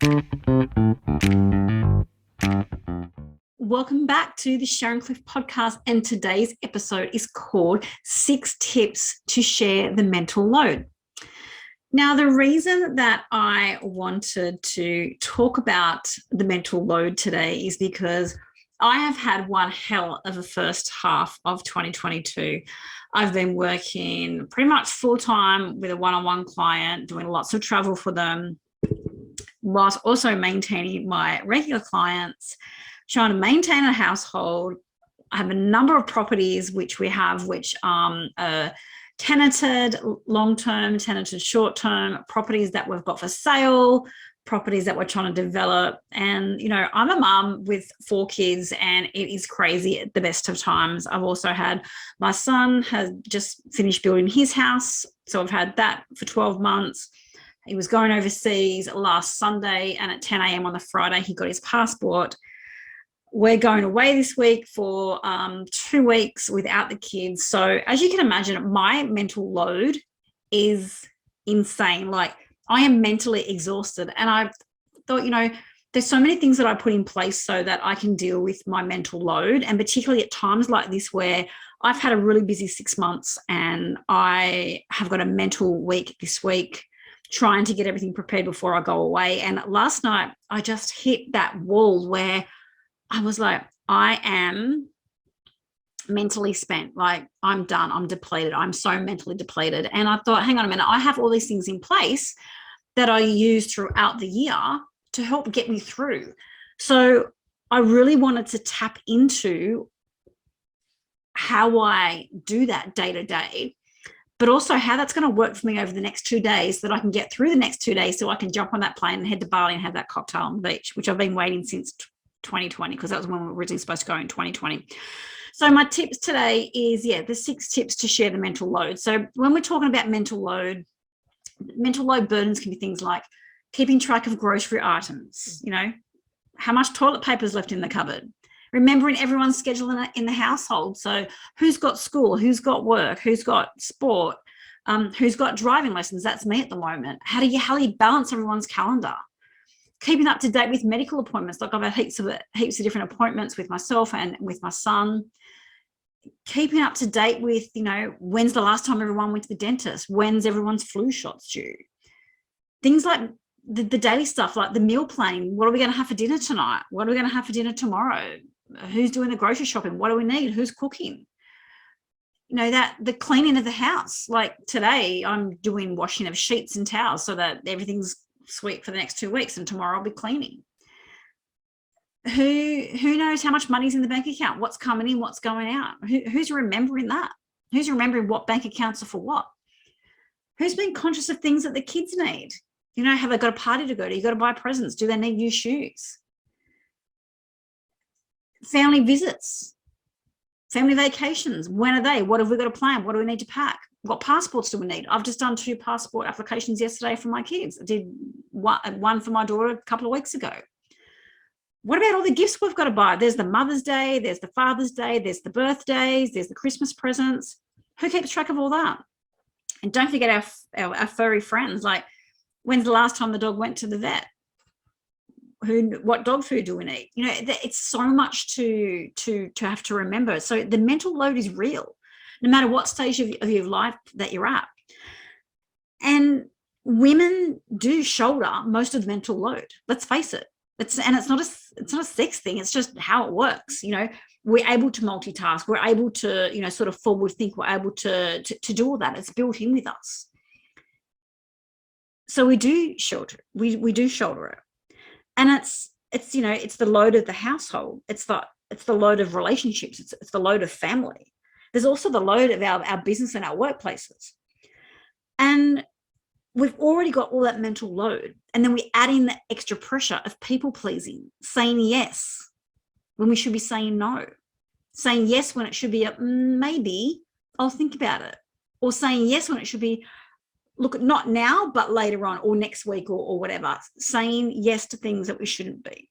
Welcome back to the Sharon Cliff podcast, and today's episode is called 6 Tips to Share the Mental Load. Now, the reason that I wanted to talk about the mental load today is because I have had one hell of a first half of 2022. I've been working pretty much full-time with a one-on-one client, doing lots of travel for them, whilst also maintaining my regular clients, trying to maintain a household. I have a number of properties which are tenanted long-term, tenanted short-term, properties that we've got for sale, properties that we're trying to develop. And, I'm a mum with 4 kids, and it is crazy at the best of times. I've also had, my son has just finished building his house. So I've had that for 12 months. He was going overseas last Sunday, and at 10 a.m. on the Friday, he got his passport. We're going away this week for 2 weeks without the kids. So as you can imagine, my mental load is insane. Like, I am mentally exhausted. And I thought, there's so many things that I put in place so that I can deal with my mental load. And particularly at times like this, where I've had a really busy 6 months and I have got a mental week this week, trying to get everything prepared before I go away. And last night I just hit that wall where I was like, I am mentally spent. Like, I'm done. I'm depleted. I'm so mentally depleted. And I thought, hang on a minute, I have all these things in place that I use throughout the year to help get me through. So I really wanted to tap into how I do that day to day, but also how that's going to work for me over the next 2 days, so that I can get through the next 2 days so I can jump on that plane and head to Bali and have that cocktail on the beach, which I've been waiting since 2020, because that was when we were originally supposed to go in 2020. So my tips today is, the 6 tips to share the mental load. So when we're talking about mental load burdens can be things like keeping track of grocery items, how much toilet paper is left in the cupboard, remembering everyone's schedule in the household. So who's got school, who's got work, who's got sport, who's got driving lessons. That's me at the moment. How do you balance everyone's calendar? Keeping up to date with medical appointments. Like, I've had heaps of different appointments with myself and with my son. Keeping up to date with, when's the last time everyone went to the dentist? When's everyone's flu shots due? Things like the daily stuff, like the meal planning. What are we going to have for dinner tonight? What are we going to have for dinner tomorrow? Who's doing the grocery shopping? What do we need? Who's cooking? That the cleaning of the house. Like, today I'm doing washing of sheets and towels so that everything's sweet for the next 2 weeks, and tomorrow I'll be cleaning. Who knows how much money's in the bank account? What's coming in? What's going out? Who's remembering that? Who's remembering what bank accounts are for what? Who's being conscious of things that the kids need? Have they got a party to go to? You got to buy presents. Do they need new shoes? Family visits, family vacations. When are they? What have we got to plan? What do we need to pack? What passports do we need? I've just done 2 passport applications yesterday for my kids. I did one for my daughter a couple of weeks ago. What about all the gifts we've got to buy? There's the Mother's Day, there's the Father's Day, there's the birthdays, there's the Christmas presents. Who keeps track of all that? And don't forget our furry friends. Like, when's the last time the dog went to the vet? What dog food do we need? It's so much to have to remember. So the mental load is real, no matter what stage of your life that you're at. And women do shoulder most of the mental load. Let's face it. It's not a sex thing. It's just how it works. We're able to multitask. We're able to, sort of forward think. We're able to do all that. It's built in with us. So we do shoulder. We do shoulder it. And it's the load of the household. It's the load of relationships. It's the load of family. There's also the load of our business and our workplaces. And we've already got all that mental load. And then we add in the extra pressure of people pleasing, saying yes when we should be saying no, saying yes when it should be maybe I'll think about it, or saying yes when it should be, look, not now, but later on, or next week, or whatever, saying yes to things that we shouldn't be.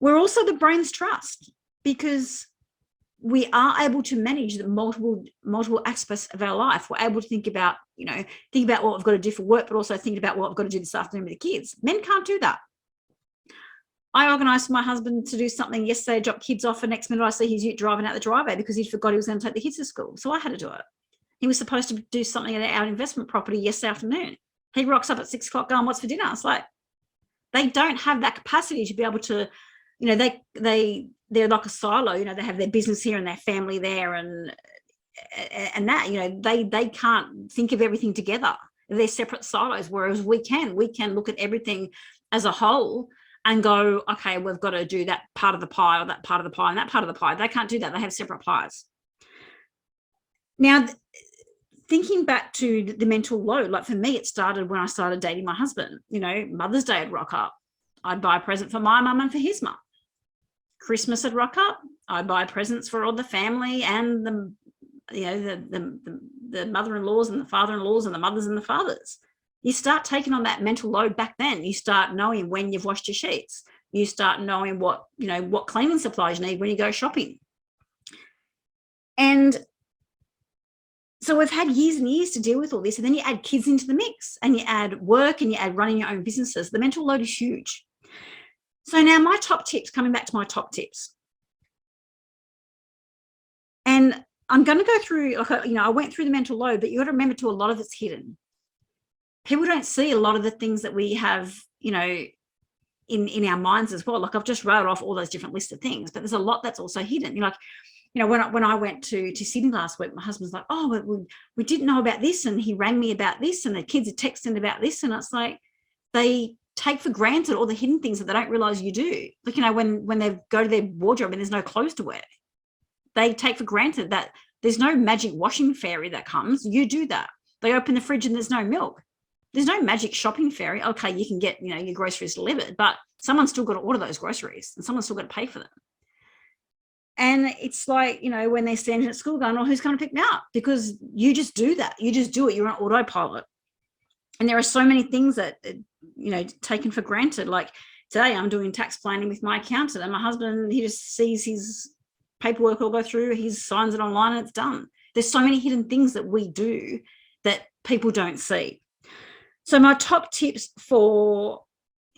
We're also the brain's trust, because we are able to manage the multiple aspects of our life. We're able to think about what we've got to do for work, but also think about what I've got to do this afternoon with the kids. Men can't do that. I organised for my husband to do something yesterday, drop kids off, and next minute I see he's driving out the driveway because he forgot he was going to take the kids to school. So I had to do it. He was supposed to do something at our investment property yesterday afternoon. He rocks up at 6 o'clock going, what's for dinner? It's like, they don't have that capacity to be able to, they're like a silo, they have their business here and their family there and that, they can't think of everything together. They're separate silos, whereas we can look at everything as a whole and go, okay, we've got to do that part of the pie or that part of the pie and that part of the pie. They can't do that. They have separate pies. Now, thinking back to the mental load, like for me, it started when I started dating my husband. Mother's Day would rock up. I'd buy a present for my mum and for his mum. Christmas would rock up. I'd buy presents for all the family and the mother-in-laws and the father-in-laws and the mothers and the fathers. You start taking on that mental load back then. You start knowing when you've washed your sheets. You start knowing what cleaning supplies you need when you go shopping. And so we've had years and years to deal with all this. And then you add kids into the mix and you add work and you add running your own businesses. The mental load is huge. So now my top tips, coming back to my top tips. And I'm going to go through, I went through the mental load, but you got to remember too, a lot of it's hidden. People don't see a lot of the things that we have, in our minds as well. Like I've just wrote off all those different lists of things, but there's a lot that's also hidden. When I went to Sydney last week, my husband's like, oh, we didn't know about this. And he rang me about this and the kids are texting about this. And it's like, they take for granted all the hidden things that they don't realize you do. Like, when they go to their wardrobe and there's no clothes to wear, they take for granted that there's no magic washing fairy that comes. You do that. They open the fridge and there's no milk. There's no magic shopping fairy. Okay, you can get, your groceries delivered, but someone's still got to order those groceries and someone's still got to pay for them. And it's like, when they're standing at school going, oh, who's going to pick me up? Because you just do that. You just do it. You're on autopilot. And there are so many things that, taken for granted. Like today I'm doing tax planning with my accountant and my husband, he just sees his paperwork all go through, he signs it online and it's done. There's so many hidden things that we do that people don't see. So my top tips for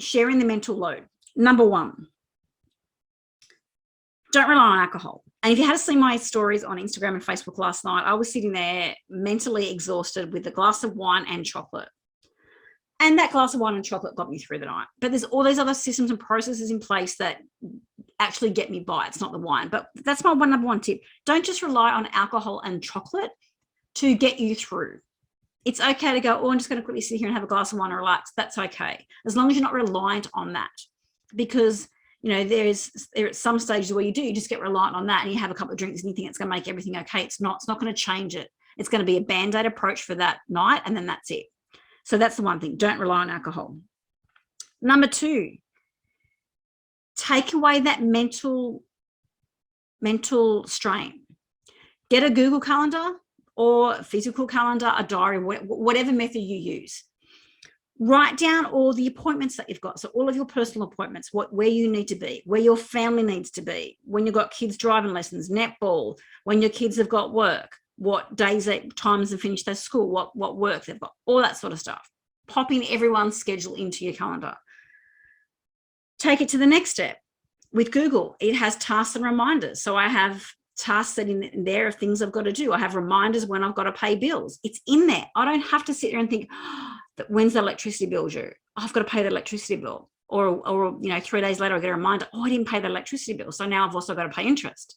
sharing the mental load. Number 1, don't rely on alcohol. And if you had seen my stories on Instagram and Facebook last night, I was sitting there mentally exhausted with a glass of wine and chocolate. And that glass of wine and chocolate got me through the night. But there's all these other systems and processes in place that actually get me by. It's not the wine. But that's my number 1 tip. Don't just rely on alcohol and chocolate to get you through. It's okay to go, I'm just going to quickly sit here and have a glass of wine and relax. That's okay. As long as you're not reliant on that. Because, there are some stages where you just get reliant on that and you have a couple of drinks and you think it's going to make everything okay. It's not going to change it. It's going to be a Band-Aid approach for that night and then that's it. So that's the one thing. Don't rely on alcohol. Number 2, take away that mental strain. Get a Google Calendar or a physical calendar, a diary, whatever method you use. Write down all the appointments that you've got. So all of your personal appointments, where you need to be, where your family needs to be, when you've got kids driving lessons, netball, when your kids have got work, what days, times they've finished their school, what work they've got, all that sort of stuff. Popping everyone's schedule into your calendar. Take it to the next step. With Google, it has tasks and reminders. So I have tasks that in there of things I've got to do. I have reminders when I've got to pay bills. It's in there. I don't have to sit there and think, that when's the electricity bill due? I've got to pay the electricity bill. Or 3 days later, I get a reminder, I didn't pay the electricity bill. So now I've also got to pay interest.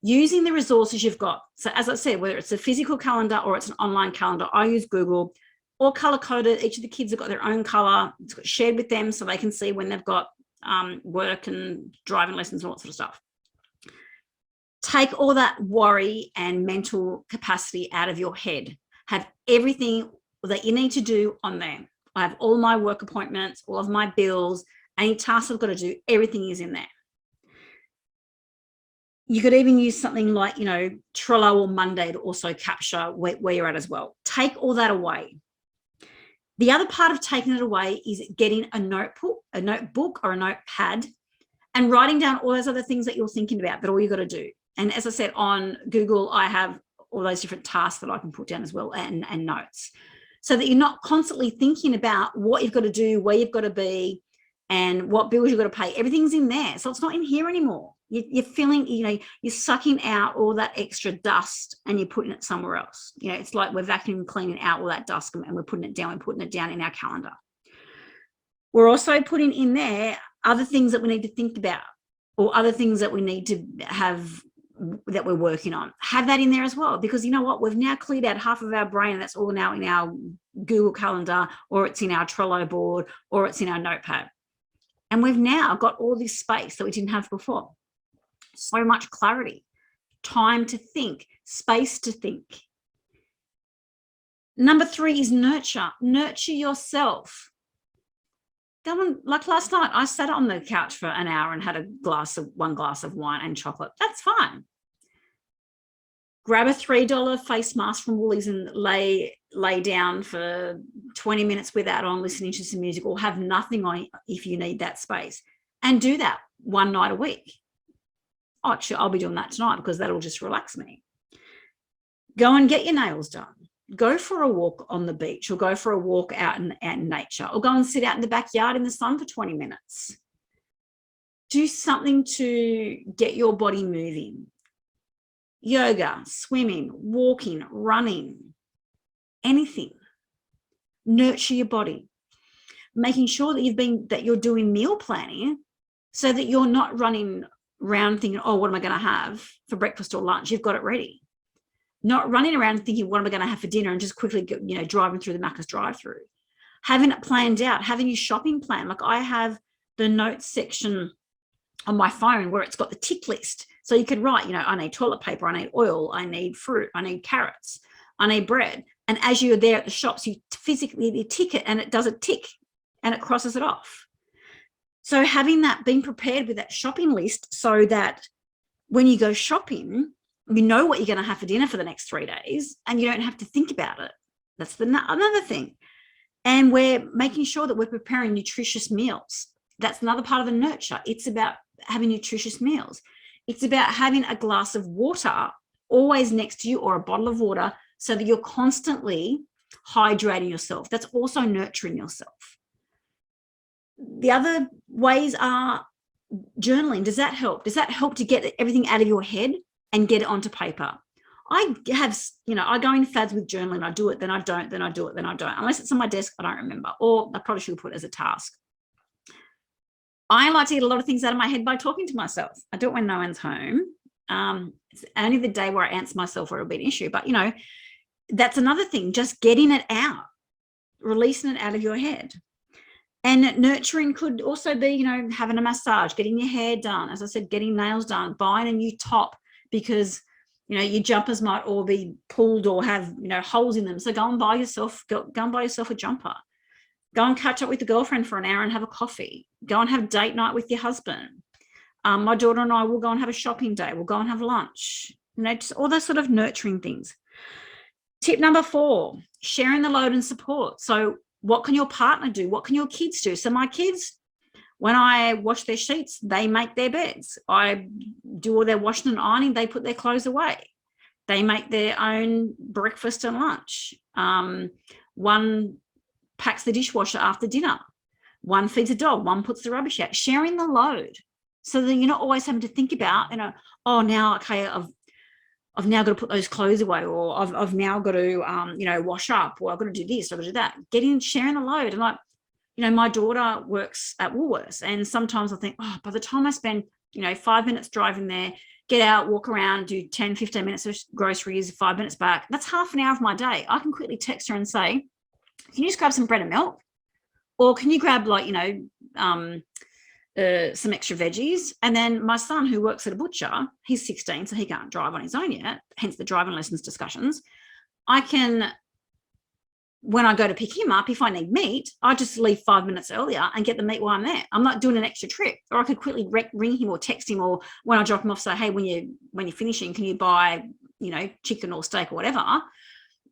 Using the resources you've got. So as I said, whether it's a physical calendar or it's an online calendar, I use Google, or color coded. Each of the kids have got their own color. It's got shared with them so they can see when they've got work and driving lessons and all that sort of stuff. Take all that worry and mental capacity out of your head. Have everything that you need to do on there. I have all my work appointments, all of my bills, any tasks I've got to do, everything is in there. You could even use something like, Trello or Monday to also capture where you're at as well. Take all that away. The other part of taking it away is getting a notebook or a notepad and writing down all those other things that you're thinking about, that all you got to do. And as I said, on Google, I have all those different tasks that I can put down as well, and notes, so that you're not constantly thinking about what you've got to do, where you've got to be, and what bills you've got to pay. Everything's in there. So it's not in here anymore. You're feeling, you're sucking out all that extra dust and you're putting it somewhere else. It's like we're vacuum cleaning out all that dust and we're putting it down in our calendar. We're also putting in there other things that we need to think about, or other things that we need to have that we're working on. Have that in there as well, because you know what? We've now cleared out half of our brain, and that's all now in our Google Calendar, or it's in our Trello board, or it's in our notepad. And we've now got all this space that we didn't have before. So much clarity, time to think, space to think. Number 3 is nurture. Nurture yourself. Like last night, I sat on the couch for an hour and had one glass of wine and chocolate. That's fine. Grab a $3 face mask from Woolies and lay down for 20 minutes with that on, listening to some music, or have nothing on if you need that space. And do that one night a week. Oh, actually, I'll be doing that tonight because that'll just relax me. Go and get your nails done. Go for a walk on the beach, or go for a walk out in nature, or go and sit out in the backyard in the sun for 20 minutes. Do something to get your body moving. Yoga, swimming, walking, running, anything. Nurture your body. Making sure that you're doing meal planning, so that you're not running around thinking, oh, what am I going to have for breakfast or lunch? You've got it ready. Not running around thinking, what am I going to have for dinner, and just quickly, driving through the Macca's drive-through. Having it planned out, having your shopping plan. Like I have the notes section on my phone where it's got the tick list. So you can write, I need toilet paper, I need oil, I need fruit, I need carrots, I need bread. And as you're there at the shops, you physically tick it, and it does a tick and it crosses it off. So having that, being prepared with that shopping list, so that when you go shopping, you know what you're going to have for dinner for the next 3 days, and you don't have to think about it. That's another thing. And we're making sure that we're preparing nutritious meals. That's another part of the nurture. It's about having nutritious meals. It's about having a glass of water always next to you, or a bottle of water, so that you're constantly hydrating yourself. That's also nurturing yourself. The other ways are journaling. Does that help? Does that help to get everything out of your head and get it onto paper? I go in fads with journaling. I do it, then I don't, then I do it, then I don't. Unless it's on my desk, I don't remember. Or I probably should put it as a task. I like to get a lot of things out of my head by talking to myself. I do it when no one's home. It's only the day where I answer myself where it'll be an issue. But, that's another thing, just getting it out, releasing it out of your head. And nurturing could also be, having a massage, getting your hair done. As I said, getting nails done, buying a new top, because, your jumpers might all be pulled or have, holes in them. So go and buy yourself a jumper. Go and catch up with the girlfriend for an hour and have a coffee. Go and have date night with your husband. My daughter and I will go and have a shopping day. We'll go and have lunch. Just all those sort of nurturing things. Tip number 4, sharing the load and support. So what can your partner do? What can your kids do? So my kids, when I wash their sheets, they make their beds. I do all their washing and ironing. They put their clothes away. They make their own breakfast and lunch. One packs the dishwasher after dinner. One feeds a dog. One puts the rubbish out. Sharing the load, so that you're not always having to think about, oh, now, okay, I've now got to put those clothes away, or I've now got to, wash up, or I've got to do this, I've got to do that. Sharing the load. And like, my daughter works at Woolworths, and sometimes I think, oh, by the time I spend, 5 minutes driving there, get out, walk around, do 10, 15 minutes of groceries, 5 minutes back, that's half an hour of my day. I can quickly text her and say, can you just grab some bread and milk? Or can you grab some extra veggies? And then my son, who works at a butcher, he's 16, so he can't drive on his own yet, hence the driving lessons discussions. I can, when I go to pick him up, if I need meat, I just leave 5 minutes earlier and get the meat while I'm there. I'm not doing an extra trip. Or I could quickly ring him or text him, or when I drop him off, say, hey, when you're finishing, can you buy, chicken or steak or whatever?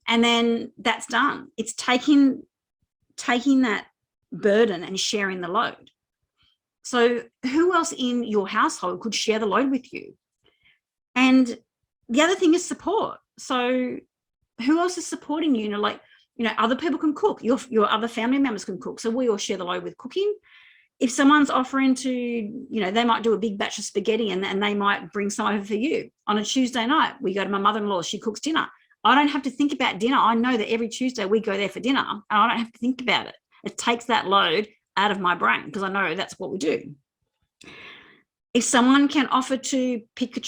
And then that's done. It's taking that burden and sharing the load. So who else in your household could share the load with you? And the other thing is support. So who else is supporting you? Other people can cook. Your other family members can cook. So we all share the load with cooking. If someone's offering to, they might do a big batch of spaghetti and they might bring some over for you. On a Tuesday night, we go to my mother-in-law, she cooks dinner. I don't have to think about dinner. I know that every Tuesday we go there for dinner and I don't have to think about it. It takes that load out of my brain because I know that's what we do. If someone can offer to pick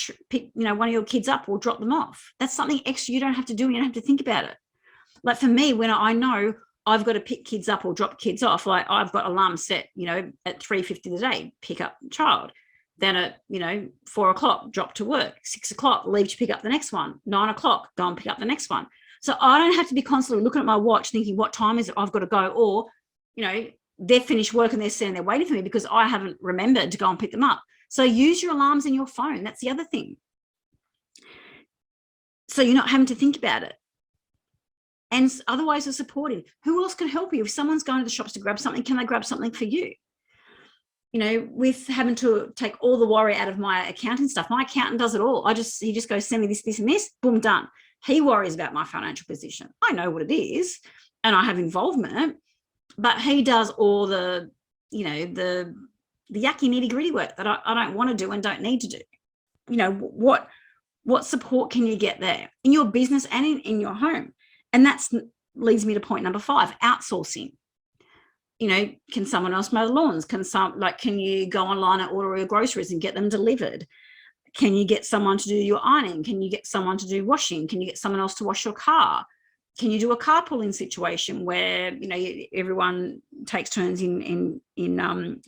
one of your kids up or drop them off, that's something extra you don't have to do and you don't have to think about it. Like for me, when I know I've got to pick kids up or drop kids off, like I've got alarm set, at 3:50 a day, pick up child. Then at, 4 o'clock, drop to work. 6 o'clock, leave to pick up the next one. 9 o'clock, go and pick up the next one. So I don't have to be constantly looking at my watch thinking, what time is it? I've got to go. Or, they've finished work and they're sitting there waiting for me because I haven't remembered to go and pick them up. So use your alarms in your phone. That's the other thing. So you're not having to think about it. And otherwise they're supporting. Who else can help you? If someone's going to the shops to grab something, can they grab something for you? With having to take all the worry out of my accounting stuff, my accountant does it all. He just goes, send me this, this, and this, boom, done. He worries about my financial position. I know what it is and I have involvement, but he does all the yucky nitty gritty work that I don't want to do and don't need to do. What support can you get there in your business and in your home? And that leads me to point number 5, outsourcing. Can someone else mow the lawns? Can you go online and order your groceries and get them delivered? Can you get someone to do your ironing? Can you get someone to do washing? Can you get someone else to wash your car? Can you do a carpooling situation where, everyone takes turns in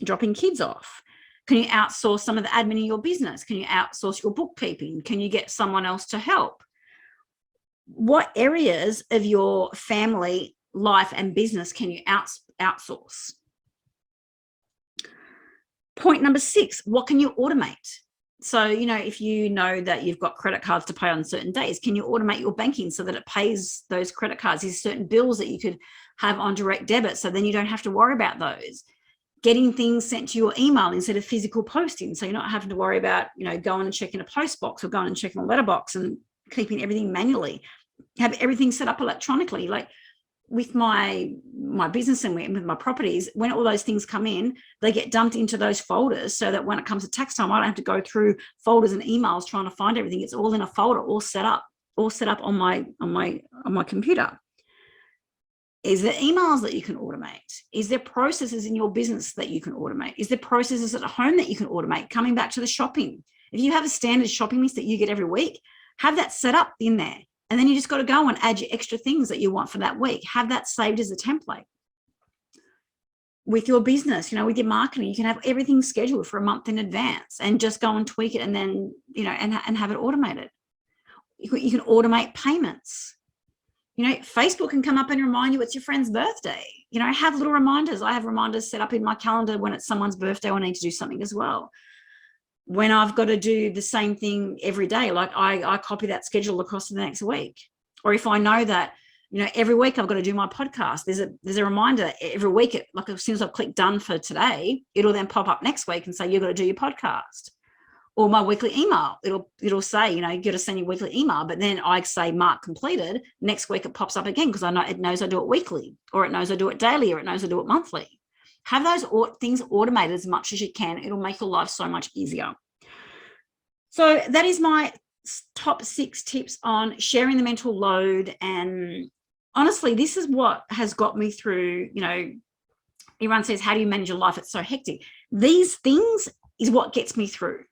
dropping kids off? Can you outsource some of the admin in your business? Can you outsource your bookkeeping? Can you get someone else to help? What areas of your family life and business can you outsource? Point number 6, what can you automate? So, if you know that you've got credit cards to pay on certain days, can you automate your banking so that it pays those credit cards? There's certain bills that you could have on direct debit, so then you don't have to worry about those. Getting things sent to your email instead of physical posting, so you're not having to worry about, going and checking a post box or going and checking a letterbox and keeping everything manually. Have everything set up electronically. Like with my business and with my properties, when all those things come in, they get dumped into those folders so that when it comes to tax time, I don't have to go through folders and emails trying to find everything. It's all in a folder, all set up on my computer. Is there emails that you can automate? Is there processes in your business that you can automate? Is there processes at home that you can automate? Coming back to the shopping. If you have a standard shopping list that you get every week, have that set up in there. And then you just got to go and add your extra things that you want for that week. Have that saved as a template. With your business, with your marketing, you can have everything scheduled for a month in advance and just go and tweak it and then, and have it automated. You can automate payments. Facebook can come up and remind you it's your friend's birthday. Have little reminders. I have reminders set up in my calendar when it's someone's birthday or I need to do something as well. When I've got to do the same thing every day, like I copy that schedule across to the next week. Or if I know that, every week I've got to do my podcast, there's a reminder every week, like as soon as I've clicked done for today, it'll then pop up next week and say, you've got to do your podcast. Or my weekly email, it'll say, you got to send your weekly email, but then I say mark completed. Next week it pops up again because I know it knows I do it weekly, or it knows I do it daily, or it knows I do it monthly. Have those things automated as much as you can. It'll make your life so much easier. So that is my top 6 tips on sharing the mental load. And honestly, this is what has got me through, everyone says, how do you manage your life? It's so hectic. These things is what gets me through.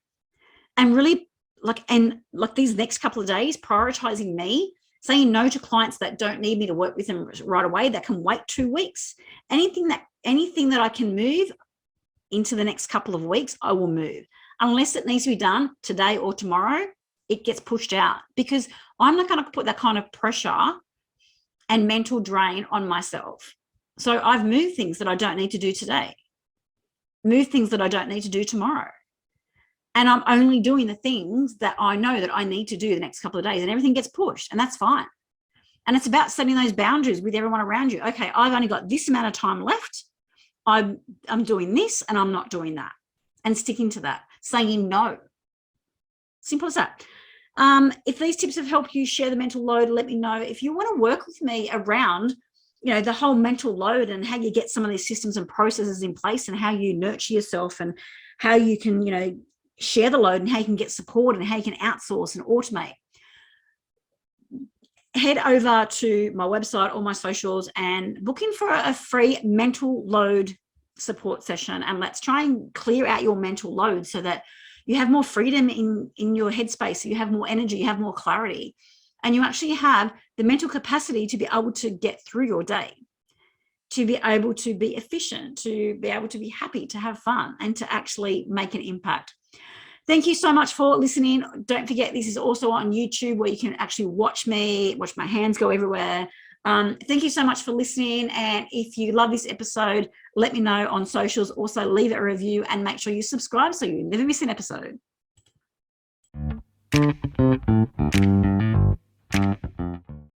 And really these next couple of days, prioritizing me, saying no to clients that don't need me to work with them right away, that can wait 2 weeks. Anything that I can move into the next couple of weeks, I will move. Unless it needs to be done today or tomorrow, it gets pushed out because I'm not going to put that kind of pressure and mental drain on myself. So I've moved things that I don't need to do today, moved things that I don't need to do tomorrow. And I'm only doing the things that I know that I need to do the next couple of days, and everything gets pushed, and that's fine. And it's about setting those boundaries with everyone around you. Okay, I've only got this amount of time left. I'm doing this and I'm not doing that, and sticking to that, saying no. Simple as that. If these tips have helped you share the mental load, let me know. If you want to work with me around, the whole mental load and how you get some of these systems and processes in place and how you nurture yourself and how you can, share the load and how you can get support and how you can outsource and automate, head over to my website or my socials and book in for a free mental load support session. And let's try and clear out your mental load so that you have more freedom in your headspace. So you have more energy, you have more clarity, and you actually have the mental capacity to be able to get through your day, to be able to be efficient, to be able to be happy, to have fun, and to actually make an impact. Thank you so much for listening. Don't forget, this is also on YouTube where you can actually watch me, watch my hands go everywhere. Thank you so much for listening. And if you love this episode, let me know on socials. Also, leave a review and make sure you subscribe so you never miss an episode.